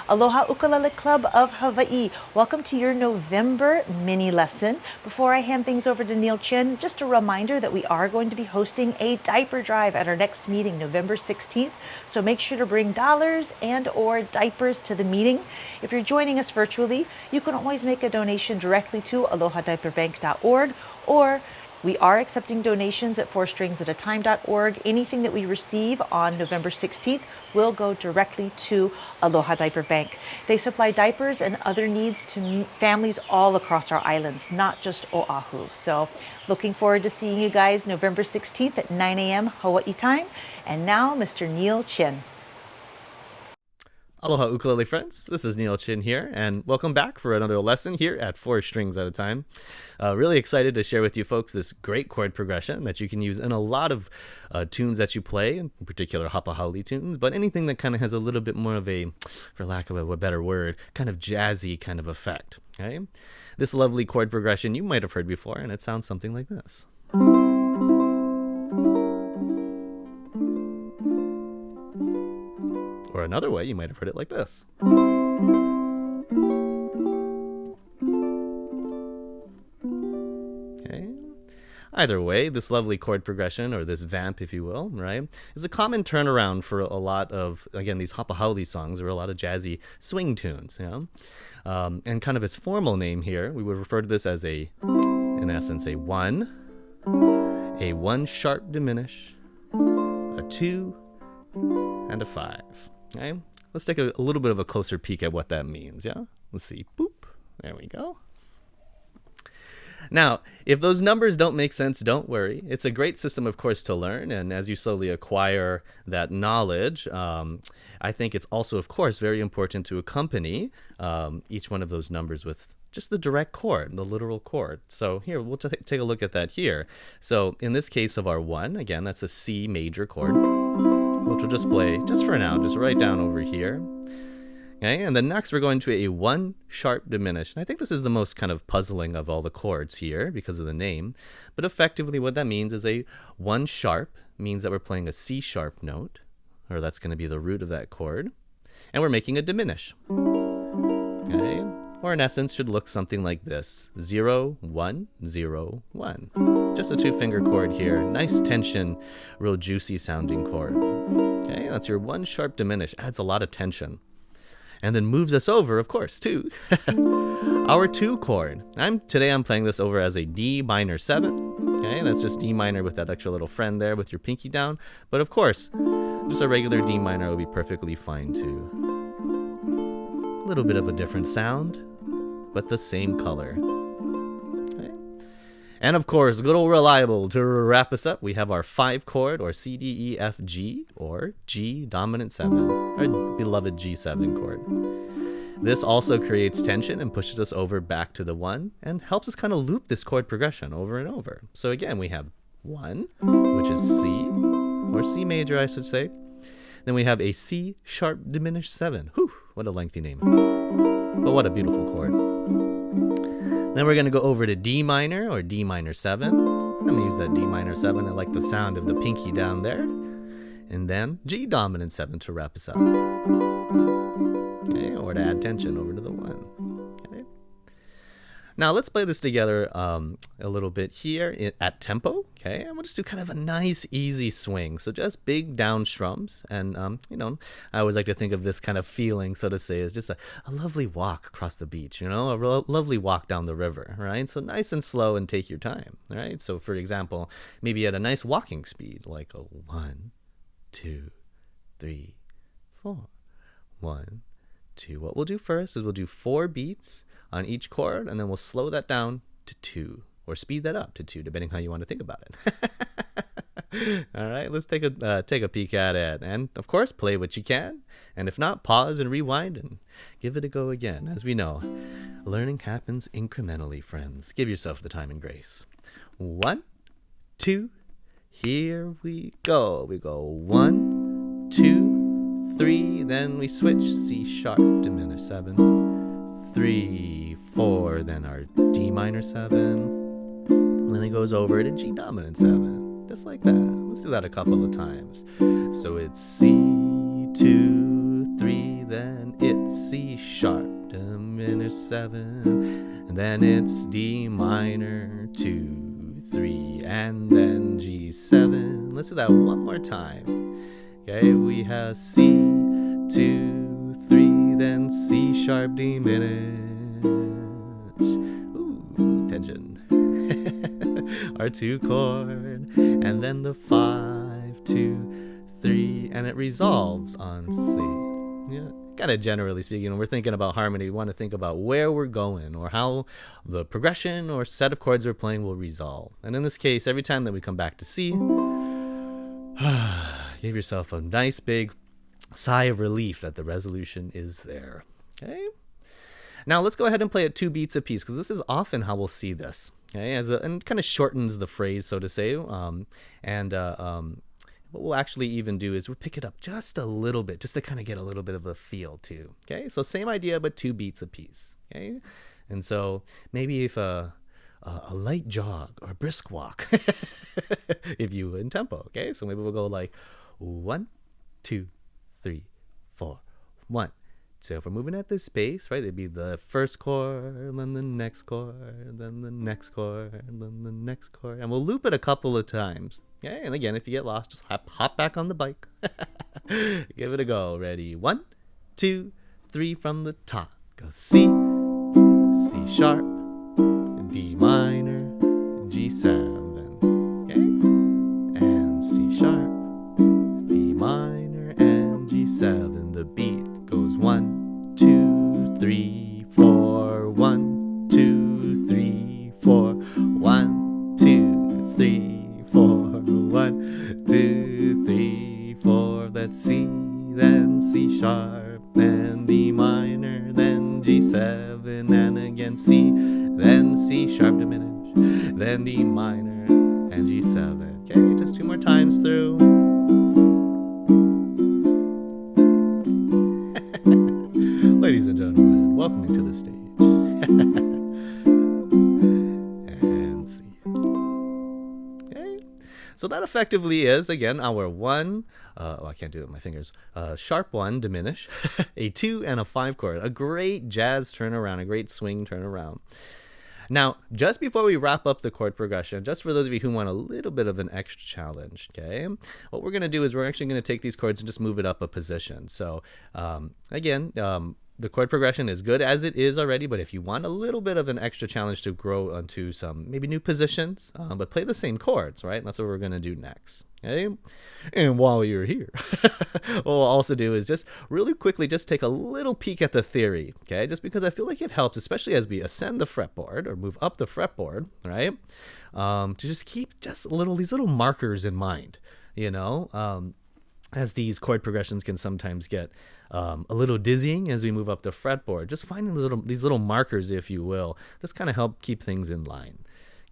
Aloha Ukulele Club of Hawaii. Welcome to your November mini lesson. Before I hand things over to Neal Chin, just a reminder that we are going to be hosting a diaper drive at our next meeting, November 16th. So make sure to bring dollars and or diapers to the meeting. If you're joining us virtually, you can always make a donation directly to alohadiaperbank.org, or we are accepting donations at fourstringsataTime.org. Anything that we receive on November 16th will go directly to Aloha Diaper Bank. They supply diapers and other needs to families all across our islands, not just Oahu. So looking forward to seeing you guys November 16th at 9 a.m. Hawaii time. And now, Mr. Neal Chin. Aloha ukulele friends, this is Neal Chin here, and welcome back for another lesson here at Four Strings at a Time. Really excited to share with you folks this great chord progression that you can use in a lot of tunes that you play, in particular Hapa Haole tunes, but anything that kind of has a little bit more of a, for lack of a better word, kind of jazzy kind of effect. Okay? This lovely chord progression you might have heard before, and it sounds something like this. Or another way, you might have heard it like this. Okay. Either way, this lovely chord progression, or this vamp, if you will, right, is a common turnaround for a lot of, again, these Hapa Haole songs, or a lot of jazzy swing tunes, you know? And kind of its formal name here, we would refer to this as in essence, a one sharp diminish, a 2, and a 5. Okay, let's take a little bit of a closer peek at what that means. Yeah, let's see. Boop. There we go. Now, if those numbers don't make sense, don't worry. It's a great system, of course, to learn. And as you slowly acquire that knowledge, I think it's also, of course, very important to accompany each one of those numbers with just the direct chord, the literal chord. So here, we'll take a look at that here. So in this case of our 1, again, that's a C major chord, which we'll just play, just for now, just right down over here. Okay, and then next we're going to a 1 sharp diminish. And I think this is the most kind of puzzling of all the chords here because of the name. But effectively what that means is a 1 sharp means that we're playing a C sharp note, or that's going to be the root of that chord. And we're making a diminish. Okay, or in essence should look something like this. 0, 1, 0, 1. Just a 2-finger chord here. Nice tension, real juicy sounding chord. Okay, that's your 1 sharp diminish. Adds a lot of tension. And then moves us over, of course, to our 2 chord. Today I'm playing this over as a D minor 7. Okay, that's just D minor with that extra little friend there with your pinky down. But of course, just a regular D minor will be perfectly fine too. A little bit of a different sound, but the same color. And of course, good old reliable, to wrap us up, we have our 5 chord, or C, D, E, F, G, or G dominant 7, our beloved G7 chord. This also creates tension and pushes us over back to the 1 and helps us kind of loop this chord progression over and over. So again, we have 1, which is C, or C major, I should say. Then we have a C sharp diminished 7. Whew, what a lengthy name. But what a beautiful chord. Then we're going to go over to D minor, or D minor 7. I'm going to use that D minor 7. I like the sound of the pinky down there. And then G dominant 7 to wrap us up. Okay, or to add tension over to the 1. Okay. Now let's play this together a little bit here at tempo. Okay, and we'll just do kind of a nice easy swing. So just big down strums, and you know, I always like to think of this kind of feeling, so to say, as just a lovely walk across the beach. You know, a lovely walk down the river, right? So nice and slow, and take your time, right? So for example, maybe at a nice walking speed, like a 1, 2, 3, 4. 1, 2. What we'll do first is we'll do 4 beats on each chord, and then we'll slow that down to 2, or speed that up to 2, depending how you want to think about it. All right, let's take a peek at it, and of course, play what you can, and if not, pause and rewind and give it a go again. As we know, learning happens incrementally, friends. Give yourself the time and grace. 1, 2, here we go. We go 1, 2, 3, then we switch C sharp diminished 7, 3, 4, then our D minor 7, and then it goes over to G dominant 7, just like that. Let's do that a couple of times. So it's C, 2, 3, then it's C sharp diminished 7, and then it's D minor 2, 3, and then G7. Let's do that one more time. Okay, we have C, 2, 3, then C sharp diminished. Ooh, tension. Our 2 chord, and then the 5, 2, 3, and it resolves on C. Yeah, kind of generally speaking, when we're thinking about harmony, we want to think about where we're going or how the progression or set of chords we're playing will resolve. And in this case, every time that we come back to C, give yourself a nice big sigh of relief that the resolution is there. Okay. Now let's go ahead and play it 2 beats apiece, because this is often how we'll see this. Okay, and kind of shortens the phrase, so to say. What we'll actually even do is we'll pick it up just a little bit, just to kind of get a little bit of a feel too. Okay, so same idea, but 2 beats apiece. Okay, and so maybe if a light jog or a brisk walk, if you in tempo. Okay, so maybe we'll go like 1, 2, 3, 4, 1. So if we're moving at this pace, right, it'd be the first chord, then the next chord, then the next chord, then the next chord. And we'll loop it a couple of times. Okay, and again, if you get lost, just hop back on the bike. Give it a go. Ready? 1, 2, 3 from the top. Go C, C sharp, D minor, G7. Okay? And C sharp, D minor, and G7. The beat goes 1, 2, 3, 4. 1, 2, 3, 4. 1, 2, 3, 4. 1, 2, 3, 4. That's C, then C sharp, then D minor, then G7, and again C, then C sharp diminished, then D minor, and G7. Okay, just 2 more times through. Ladies and gentlemen, welcome to the stage. And C. Okay. So that effectively is, again, our 1, I can't do it with my fingers, sharp 1, diminish, a 2, and a 5 chord. A great jazz turnaround, a great swing turnaround. Now, just before we wrap up the chord progression, just for those of you who want a little bit of an extra challenge, okay, what we're going to do is we're actually going to take these chords and just move it up a position. So, again, the chord progression is good as it is already, but if you want a little bit of an extra challenge to grow onto some maybe new positions, but play the same chords, right? That's what we're going to do next. Okay, and while you're here, what we'll also do is just really quickly just take a little peek at the theory, okay? Just because I feel like it helps, especially as we ascend the fretboard or move up the fretboard, right? To just keep just these little markers in mind, you know, as these chord progressions can sometimes get a little dizzying as we move up the fretboard. Just finding these little markers, if you will, just kind of help keep things in line.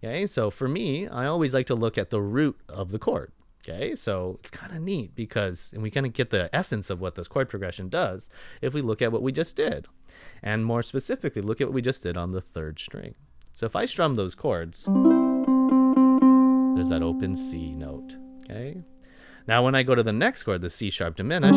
Okay, so for me, I always like to look at the root of the chord. Okay, so it's kind of neat because, and we kind of get the essence of what this chord progression does if we look at what we just did. And more specifically, look at what we just did on the 3rd string. So if I strum those chords, there's that open C note. Okay, now when I go to the next chord, the C sharp diminish,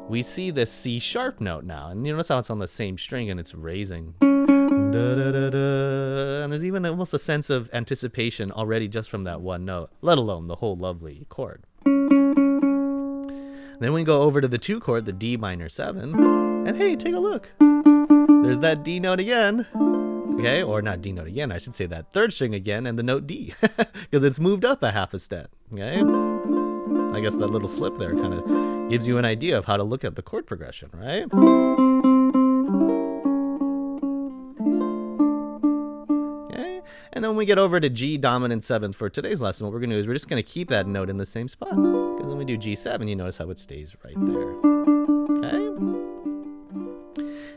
we see this C sharp note now. And you notice how it's on the same string and it's raising. Da, da, da, da. And there's even almost a sense of anticipation already just from that one note, let alone the whole lovely chord. Then we go over to the 2 chord, the D minor 7, and hey, take a look. There's that D note again. Okay, or not D note again, I should say that 3rd string again and the note D, because it's moved up a half a step. Okay, I guess that little slip there kind of gives you an idea of how to look at the chord progression, right? And then when we get over to G dominant 7th for today's lesson, what we're going to do is we're just going to keep that note in the same spot. Because when we do G7, you notice how it stays right there. Okay?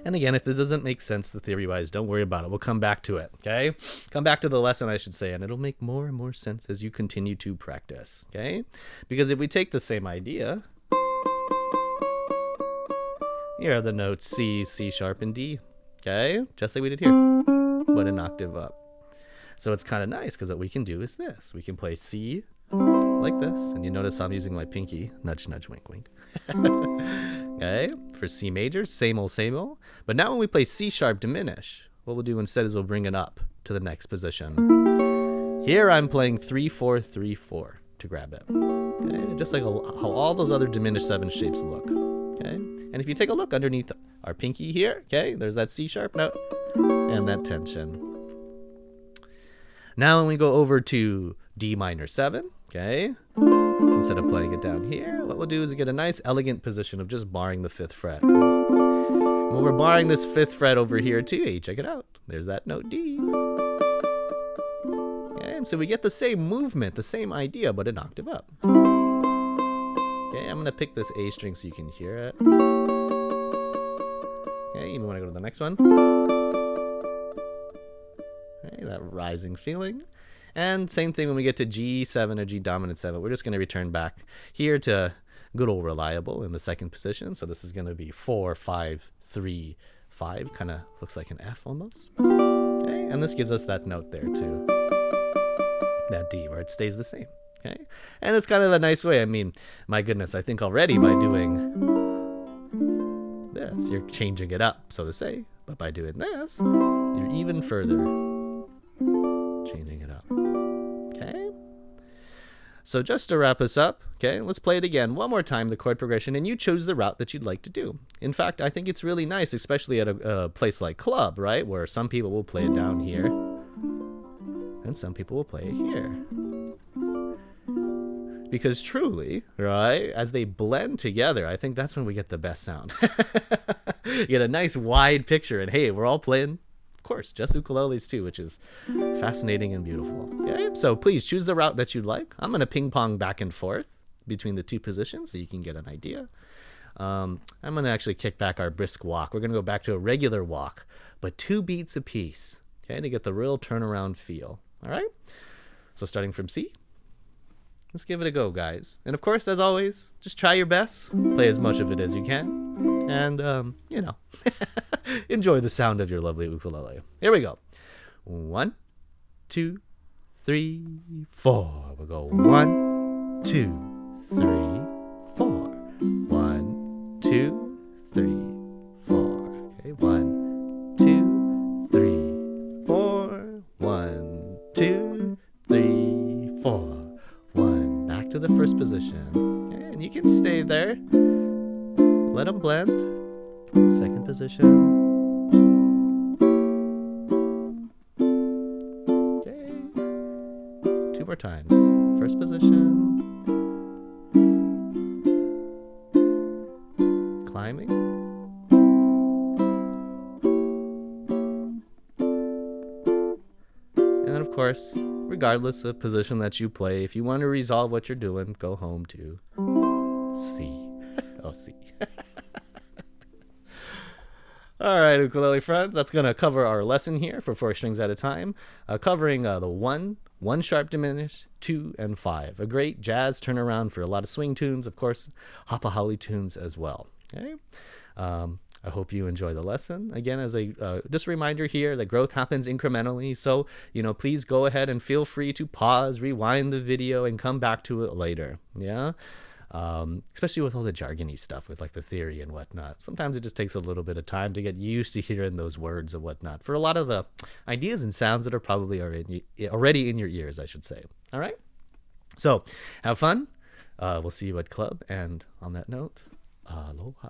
And again, if this doesn't make sense, the theory-wise, don't worry about it. We'll come back to it. Okay? Come back to the lesson, I should say, and it'll make more and more sense as you continue to practice. Okay? Because if we take the same idea, here are the notes C, C sharp, and D. Okay? Just like we did here, but an octave up. So it's kind of nice because what we can do is this. We can play C like this. And you notice I'm using my pinky. Nudge, nudge, wink, wink. Okay, for C major, same old. But now when we play C sharp diminish, what we'll do instead is we'll bring it up to the next position. Here I'm playing 3-4-3-4 to grab it. Okay, just like how all those other diminished 7 shapes look. Okay, and if you take a look underneath our pinky here, okay, there's that C sharp note and that tension. Now when we go over to D minor 7, okay, instead of playing it down here, what we'll do is get a nice elegant position of just barring the 5th fret. And when we're barring this 5th fret over here too, hey, check it out. There's that note D. Okay, and so we get the same movement, the same idea, but an octave up. Okay, I'm gonna pick this A string so you can hear it. Okay, even when I go to the next one. Okay, that rising feeling. And same thing when we get to G7 or G dominant 7. We're just going to return back here to good old reliable in the 2nd position. So this is going to be 4-5-3-5. Kind of looks like an F almost. Okay, and this gives us that note there too. That D where it stays the same. Okay, and it's kind of a nice way. I mean, my goodness, I think already by doing this, you're changing it up, so to say. But by doing this, you're even further changing it up. Okay, so just to wrap us up, okay, let's play it again one more time, the chord progression, and you choose the route that you'd like to do. In fact, I think it's really nice, especially at a place like club, right, where some people will play it down here and some people will play it here. Because truly, right, as they blend together, I think that's when we get the best sound. You get a nice wide picture, and hey, we're all playing, of course, just ukuleles too, which is fascinating and beautiful. Okay, so please choose the route that you'd like. I'm going to ping pong back and forth between the 2 positions so you can get an idea. I'm going to actually kick back our brisk walk. We're going to go back to a regular walk, but 2 beats apiece, okay, to get the real turnaround feel. All right, so starting from C, let's give it a go, guys. And of course, as always, just try your best, play as much of it as you can, and you know, enjoy the sound of your lovely ukulele. Here we go. 1, 2, 3, 4. We'll go 1, 2, 3, 4. 1, 2, 3, 4. Okay, 1, 2, 3, 4. 1, 2, 3, 4. 1. Back to the first position. Okay, and you can stay there. Let them blend. 2nd position. Okay. 2 more times. 1st position. Climbing. And then, of course, regardless of position that you play, if you want to resolve what you're doing, go home to C. Oh, C. All right, ukulele friends, that's going to cover our lesson here for 4 strings at a time, covering the 1 sharp diminished, 2, and 5. A great jazz turnaround for a lot of swing tunes, of course, Hapa Haole tunes as well. Okay. I hope you enjoy the lesson. Again, as a just a reminder here that growth happens incrementally. So, you know, please go ahead and feel free to pause, rewind the video, and come back to it later. Yeah. Especially with all the jargony stuff with like the theory and whatnot. Sometimes it just takes a little bit of time to get used to hearing those words and whatnot for a lot of the ideas and sounds that are probably already in your ears, I should say. All right. So have fun. We'll see you at club. And on that note, aloha.